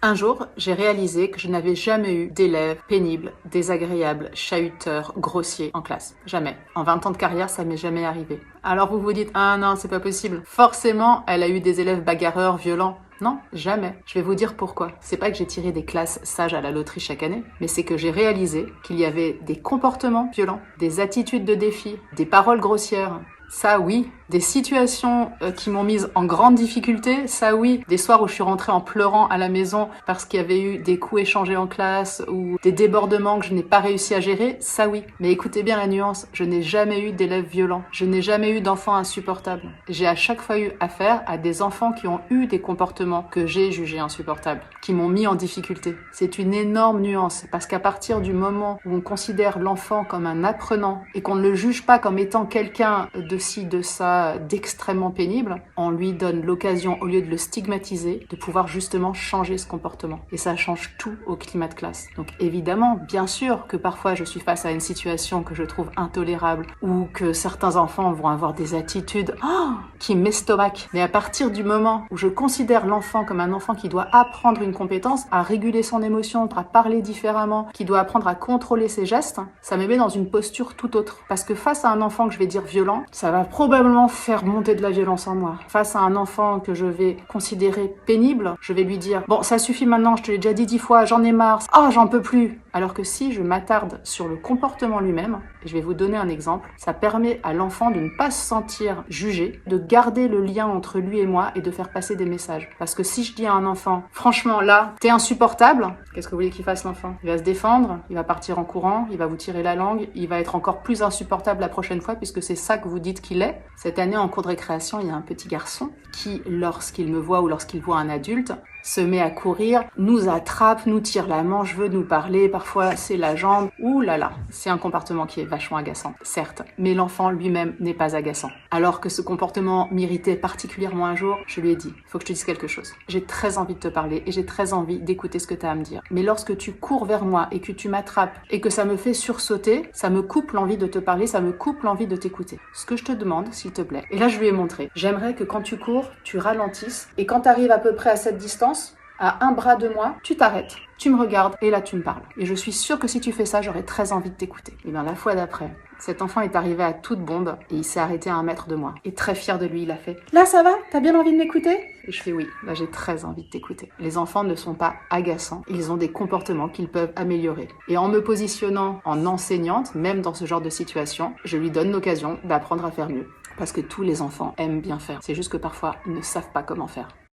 Un jour, j'ai réalisé que je n'avais jamais eu d'élèves pénibles, désagréables, chahuteurs, grossiers en classe. Jamais. En 20 ans de carrière, ça m'est jamais arrivé. Alors vous vous dites, ah non, c'est pas possible. Forcément, elle a eu des élèves bagarreurs, violents. Non, jamais. Je vais vous dire pourquoi. C'est pas que j'ai tiré des classes sages à la loterie chaque année, mais c'est que j'ai réalisé qu'il y avait des comportements violents, des attitudes de défi, des paroles grossières. Ça oui, des situations qui m'ont mise en grande difficulté, ça oui, des soirs où je suis rentrée en pleurant à la maison parce qu'il y avait eu des coups échangés en classe ou des débordements que je n'ai pas réussi à gérer, ça oui. Mais écoutez bien la nuance, je n'ai jamais eu d'élèves violents, je n'ai jamais eu d'enfants insupportables. J'ai à chaque fois eu affaire à des enfants qui ont eu des comportements que j'ai jugés insupportables, qui m'ont mis en difficulté. C'est une énorme nuance parce qu'à partir du moment où on considère l'enfant comme un apprenant et qu'on ne le juge pas comme étant quelqu'un de ci, de ça, d'extrêmement pénible, on lui donne l'occasion, au lieu de le stigmatiser, de pouvoir justement changer ce comportement. Et ça change tout au climat de classe. Donc évidemment, bien sûr que parfois je suis face à une situation que je trouve intolérable ou que certains enfants vont avoir des attitudes qui m'estomaquent. Mais à partir du moment où je considère l'enfant comme un enfant qui doit apprendre une compétence, à réguler son émotion, à parler différemment, qui doit apprendre à contrôler ses gestes, ça me met dans une posture tout autre. Parce que face à un enfant que je vais dire violent, ça va probablement faire monter de la violence en moi. Face à un enfant que je vais considérer pénible, je vais lui dire « Bon, ça suffit maintenant, je te l'ai déjà dit 10 fois, j'en ai marre, j'en peux plus !» Alors que si je m'attarde sur le comportement lui-même, et je vais vous donner un exemple, ça permet à l'enfant de ne pas se sentir jugé, de garder le lien entre lui et moi et de faire passer des messages. Parce que si je dis à un enfant « Franchement, là, t'es insupportable », qu'est-ce que vous voulez qu'il fasse l'enfant? Il va se défendre, il va partir en courant, il va vous tirer la langue, il va être encore plus insupportable la prochaine fois puisque c'est ça que vous dites qu'il est. Cette année, en cours de récréation, il y a un petit garçon qui, lorsqu'il me voit ou lorsqu'il voit un adulte, se met à courir, nous attrape, nous tire la manche, veut nous parler, parfois c'est la jambe. Ouh là là, c'est un comportement qui est vachement agaçant, certes, mais l'enfant lui-même n'est pas agaçant. Alors que ce comportement m'irritait particulièrement un jour, je lui ai dit, faut que je te dise quelque chose. J'ai très envie de te parler et j'ai très envie d'écouter ce que tu as à me dire. Mais lorsque tu cours vers moi et que tu m'attrapes et que ça me fait sursauter, ça me coupe l'envie de te parler, ça me coupe l'envie de t'écouter. Ce que je te demande, s'il te plaît, et là je lui ai montré, j'aimerais que quand tu cours, tu ralentisses et quand tu arrives à peu près à cette distance, à un bras de moi, tu t'arrêtes, tu me regardes et là tu me parles. Et je suis sûre que si tu fais ça, j'aurais très envie de t'écouter. Et bien la fois d'après, cet enfant est arrivé à toute bombe et il s'est arrêté à 1 mètre de moi. Et très fier de lui, il a fait « Là ça va? T'as bien envie de m'écouter ?» Et je fais « Oui, là j'ai très envie de t'écouter. » Les enfants ne sont pas agaçants, ils ont des comportements qu'ils peuvent améliorer. Et en me positionnant en enseignante, même dans ce genre de situation, je lui donne l'occasion d'apprendre à faire mieux. Parce que tous les enfants aiment bien faire. C'est juste que parfois, ils ne savent pas comment faire.